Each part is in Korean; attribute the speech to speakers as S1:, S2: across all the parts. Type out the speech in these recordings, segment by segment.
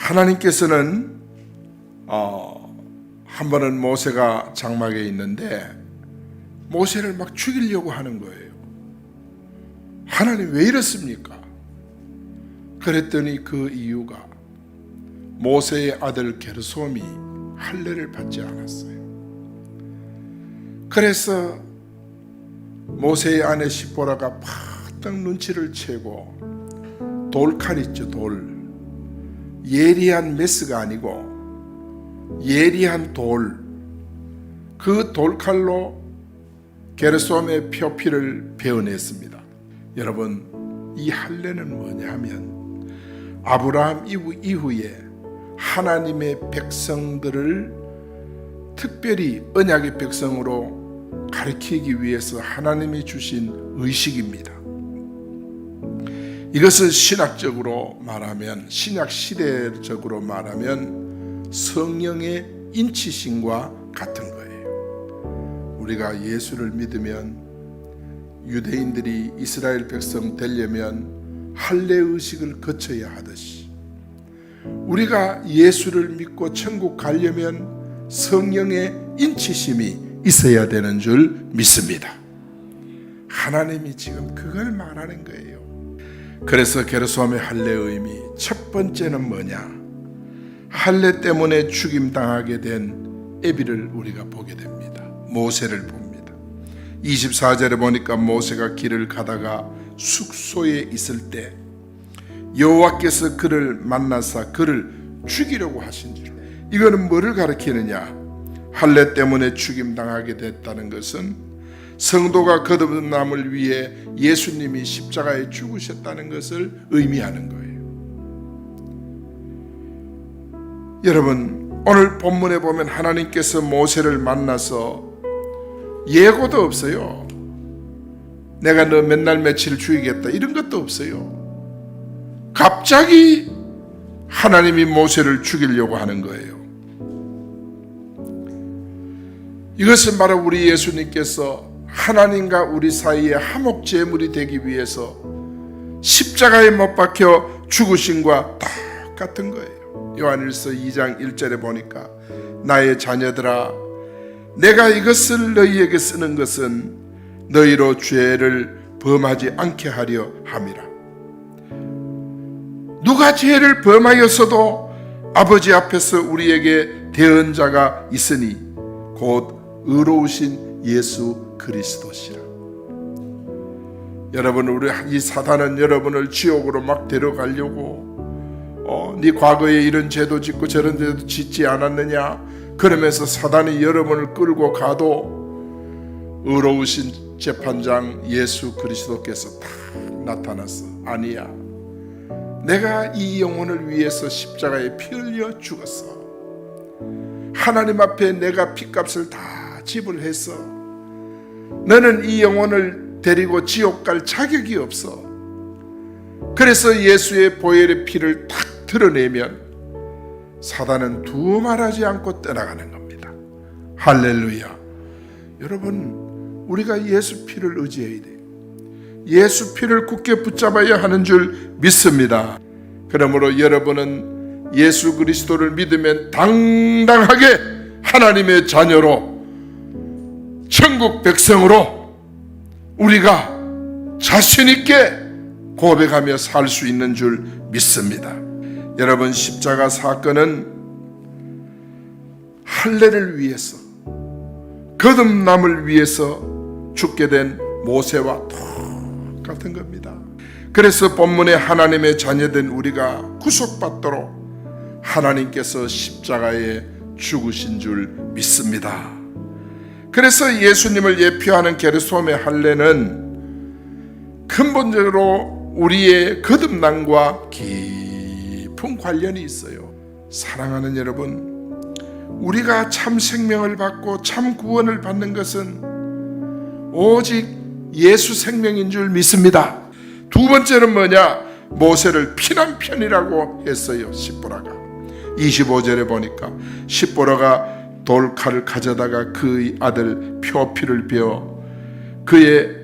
S1: 하나님께서는 한 번은 모세가 장막에 있는데 모세를 막 죽이려고 하는 거예요. 하나님 왜 이렇습니까? 그랬더니 그 이유가 모세의 아들 게르솜이 할례를 받지 않았어요. 그래서 모세의 아내 시보라가 바짝 눈치를 채고 돌칼 있죠, 돌. 예리한 메스가 아니고 예리한 돌, 그 돌칼로 게르솜의 표피를 베어냈습니다. 여러분, 이 할례는 뭐냐 하면 아브라함 이후에 하나님의 백성들을 특별히 언약의 백성으로 가리키기 위해서 하나님이 주신 의식입니다. 이것은 신학적으로 말하면, 신약 시대적으로 말하면 성령의 인치심과 같은 거예요. 우리가 예수를 믿으면 유대인들이 이스라엘 백성 되려면 할례 의식을 거쳐야 하듯이 우리가 예수를 믿고 천국 가려면 성령의 인치심이 있어야 되는 줄 믿습니다. 하나님이 지금 그걸 말하는 거예요. 그래서 게르솜의 할례의 의미, 첫 번째는 뭐냐? 할례 때문에 죽임당하게 된 에비를 우리가 보게 됩니다. 모세를 봅니다. 24절에 보니까 모세가 길을 가다가 숙소에 있을 때 여호와께서 그를 만나사 그를 죽이려고 하신 줄. 이거는 뭐를 가리키느냐? 할례 때문에 죽임당하게 됐다는 것은 성도가 거듭남을 위해 예수님이 십자가에 죽으셨다는 것을 의미하는 거예요. 여러분, 오늘 본문에 보면 하나님께서 모세를 만나서 예고도 없어요. 내가 너 맨날 며칠 죽이겠다 이런 것도 없어요. 갑자기 하나님이 모세를 죽이려고 하는 거예요. 이것은 바로 우리 예수님께서 하나님과 우리 사이에 화목제물이 되기 위해서 십자가에 못 박혀 죽으심과 똑같은 거예요. 요한일서 2장 1절에 보니까 나의 자녀들아, 내가 이것을 너희에게 쓰는 것은 너희로 죄를 범하지 않게 하려 함이라. 누가 죄를 범하였어도 아버지 앞에서 우리에게 대언자가 있으니 곧 의로우신 예수 그리스도시라. 여러분, 우리 이 사단은 여러분을 지옥으로 막 데려가려고 네 과거에 이런 죄도 짓고 저런 죄도 짓지 않았느냐 그러면서 사단이 여러분을 끌고 가도 의로우신 재판장 예수 그리스도께서 다 나타났어. 아니야, 내가 이 영혼을 위해서 십자가에 피 흘려 죽었어. 하나님 앞에 내가 핏값을 다 지불했어. 너는 이 영혼을 데리고 지옥 갈 자격이 없어. 그래서 예수의 보혈의 피를 탁 드러내면 사단은 두말하지 않고 떠나가는 겁니다. 할렐루야. 여러분, 우리가 예수 피를 의지해야 돼요. 예수 피를 굳게 붙잡아야 하는 줄 믿습니다. 그러므로 여러분은 예수 그리스도를 믿으면 당당하게 하나님의 자녀로, 천국 백성으로 우리가 자신 있게 고백하며 살 수 있는 줄 믿습니다. 여러분, 십자가 사건은 할례를 위해서, 거듭남을 위해서 죽게 된 모세와 똑같은 겁니다. 그래서 본문에 하나님의 자녀된 우리가 구속받도록 하나님께서 십자가에 죽으신 줄 믿습니다. 그래서 예수님을 예표하는 게르솜의 할례는 근본적으로 우리의 거듭남과 깊은 관련이 있어요. 사랑하는 여러분, 우리가 참 생명을 받고 참 구원을 받는 것은 오직 예수 생명인 줄 믿습니다. 두 번째는 뭐냐? 모세를 피난편이라고 했어요. 시보라가 25절에 보니까 시보라가 돌칼을 가져다가 그의 아들 표피를 베어 그의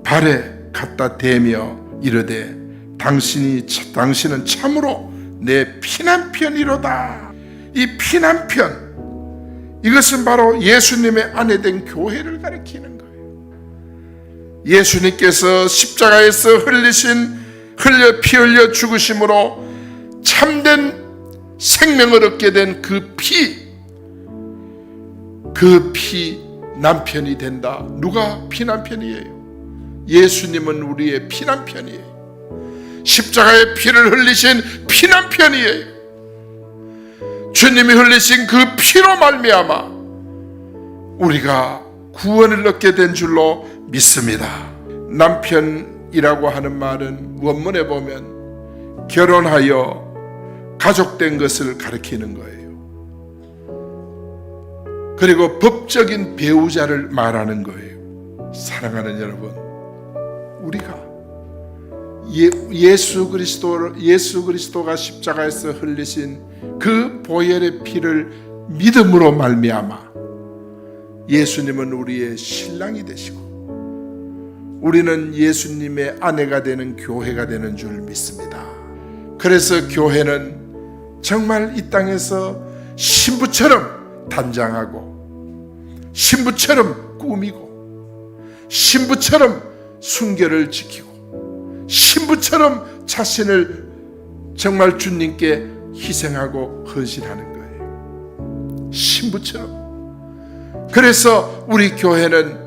S1: 발에 갖다 대며 이르되 당신은 참으로 내 피난편이로다. 이 피난편, 이것은 바로 예수님의 아내 된 교회를 가리키는 거예요. 예수님께서 십자가에서 피 흘려 죽으심으로 참된 생명을 얻게 된 그 피 남편이 된다. 누가 피난편이에요? 예수님은 우리의 피난편이에요. 십자가의 피를 흘리신 피난편이에요. 주님이 흘리신 그 피로 말미암아 우리가 구원을 얻게 된 줄로 믿습니다. 남편이라고 하는 말은 원문에 보면 결혼하여 가족된 것을 가리키는 거예요. 그리고 법적인 배우자를 말하는 거예요. 사랑하는 여러분, 우리가 예수 그리스도가 십자가에서 흘리신 그 보혈의 피를 믿음으로 말미암아 예수님은 우리의 신랑이 되시고 우리는 예수님의 아내가 되는 교회가 되는 줄 믿습니다. 그래서 교회는 정말 이 땅에서 신부처럼 단장하고 신부처럼 꾸미고 신부처럼 순결을 지키고 신부처럼 자신을 정말 주님께 희생하고 헌신하는 거예요. 신부처럼. 그래서 우리 교회는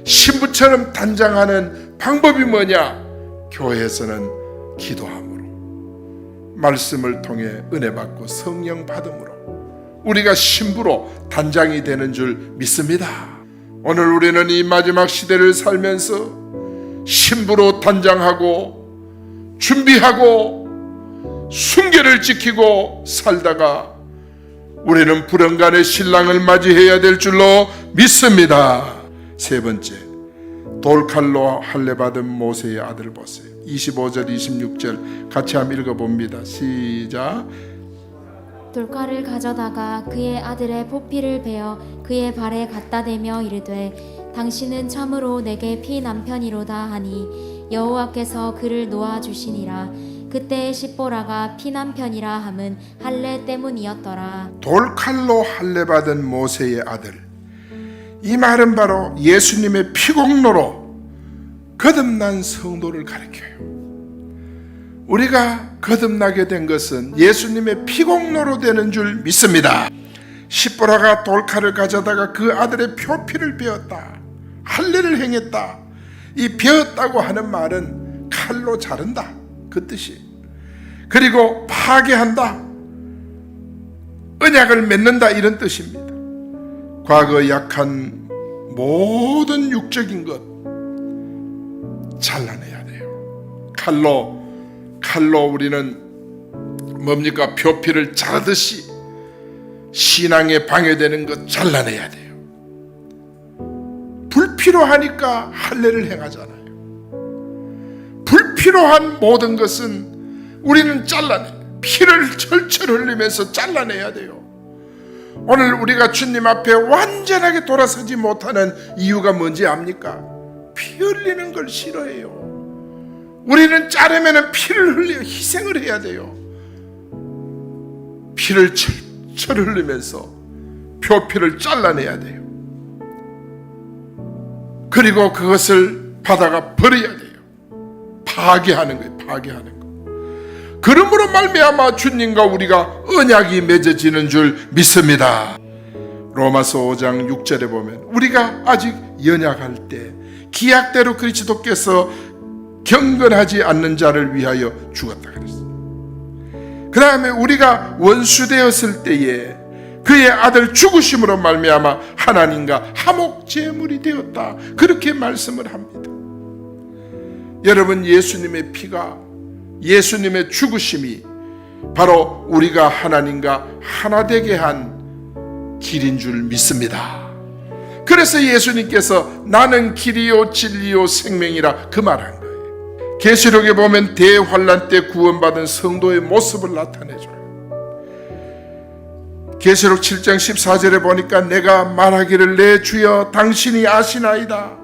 S1: 신부처럼 단장하는 방법이 뭐냐? 교회에서는 기도함으로, 말씀을 통해 은혜 받고 성령 받음으로 우리가 신부로 단장이 되는 줄 믿습니다. 오늘 우리는 이 마지막 시대를 살면서 신부로 단장하고 준비하고 순결을 지키고 살다가 우리는 불언간의 신랑을 맞이해야 될 줄로 믿습니다. 세 번째, 돌칼로 할례받은 모세의 아들 보세요. 25절 26절 같이 한번 읽어봅니다. 시작.
S2: 돌칼을 가져다가 그의 아들의 보피를 베어 그의 발에 갖다 대며 이르되 당신은 참으로 내게 피남편이로다 하니 여호와께서 그를 놓아 주시니라. 그때의 십보라가 피남편이라 함은 할례 때문이었더라.
S1: 돌칼로 할례받은 모세의 아들, 이 말은 바로 예수님의 피공로로 거듭난 성도를 가리켜요. 우리가 거듭나게 된 것은 예수님의 피공로로 되는 줄 믿습니다. 십보라가 돌칼을 가져다가 그 아들의 표피를 베었다. 할례를 행했다. 이 베었다고 하는 말은 칼로 자른다, 그 뜻이. 그리고 파괴한다, 언약을 맺는다, 이런 뜻입니다. 과거 약한 모든 육적인 것 잘라내야 돼요. 칼로 우리는 뭡니까? 표피를 자르듯이 신앙에 방해되는 것 잘라내야 돼요. 불필요하니까 할례를 행하잖아요. 불필요한 모든 것은 우리는 잘라내요. 피를 철철 흘리면서 잘라내야 돼요. 오늘 우리가 주님 앞에 완전하게 돌아서지 못하는 이유가 뭔지 압니까? 피 흘리는 걸 싫어해요. 우리는 자르면 피를 흘려 희생을 해야 돼요. 피를 철철 흘리면서 표피를 잘라내야 돼요. 그리고 그것을 받아가 버려야 돼요. 파괴하는 거예요. 파괴하는 거. 그러므로 말미암아 주님과 우리가 언약이 맺어지는 줄 믿습니다. 로마서 5장 6절에 보면 우리가 아직 연약할 때 기약대로 그리스도께서 경건하지 않는 자를 위하여 죽었다 그랬어요. 그 다음에 우리가 원수되었을 때에 그의 아들 죽으심으로 말미암아 하나님과 화목제물이 되었다, 그렇게 말씀을 합니다. 여러분, 예수님의 피가, 예수님의 죽으심이 바로 우리가 하나님과 하나 되게 한 길인 줄 믿습니다. 그래서 예수님께서 나는 길이요 진리요 생명이라 그 말한 거예요. 계시록에 보면 대환란 때 구원받은 성도의 모습을 나타내줘요. 계시록 7장 14절에 보니까 내가 말하기를 내 주여 당신이 아시나이다.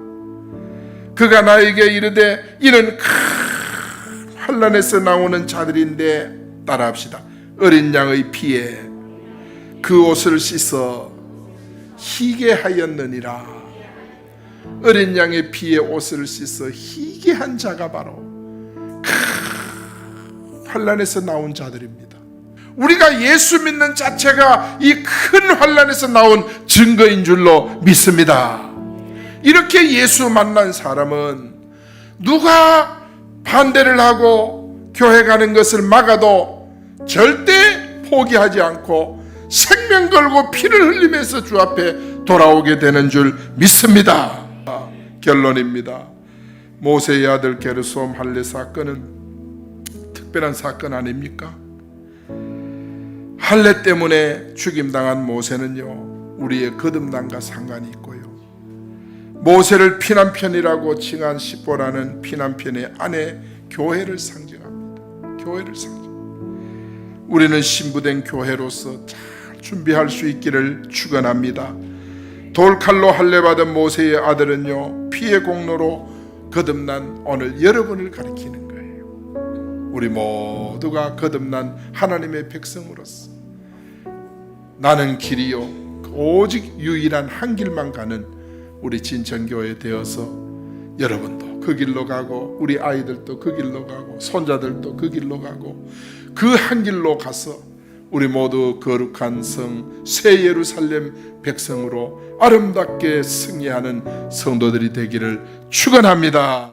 S1: 그가 나에게 이르되 이는 큰 환란에서 나오는 자들인데, 따라합시다. 어린 양의 피에 그 옷을 씻어 희게 하였느니라. 어린 양의 피에 옷을 씻어 희게 한 자가 바로 환난에서 나온 자들입니다. 우리가 예수 믿는 자체가 이 큰 환난에서 나온 증거인 줄로 믿습니다. 이렇게 예수 만난 사람은 누가 반대를 하고 교회 가는 것을 막아도 절대 포기하지 않고 생명 걸고 피를 흘리면서 주 앞에 돌아오게 되는 줄 믿습니다. 결론입니다. 모세의 아들 게르솜 할례 사건은 특별한 사건 아닙니까? 할례 때문에 죽임당한 모세는요, 우리의 거듭남과 상관이 있고요, 모세를 피난편이라고 칭한 십보라는 피난편의 아내 교회를 상징합니다. 교회를 상징. 우리는 신부된 교회로서 잘 준비할 수 있기를 축원합니다. 돌칼로 할례받은 모세의 아들은요, 피의 공로로 거듭난 오늘 여러분을 가리키는 거예요. 우리 모두가 거듭난 하나님의 백성으로서 나는 길이요 오직 유일한 한 길만 가는 우리 진천교회 되어서 여러분도 그 길로 가고 우리 아이들도 그 길로 가고 손자들도 그 길로 가고 그 한 길로 가서 우리 모두 거룩한 성 새 예루살렘 백성으로 아름답게 승리하는 성도들이 되기를 축원합니다.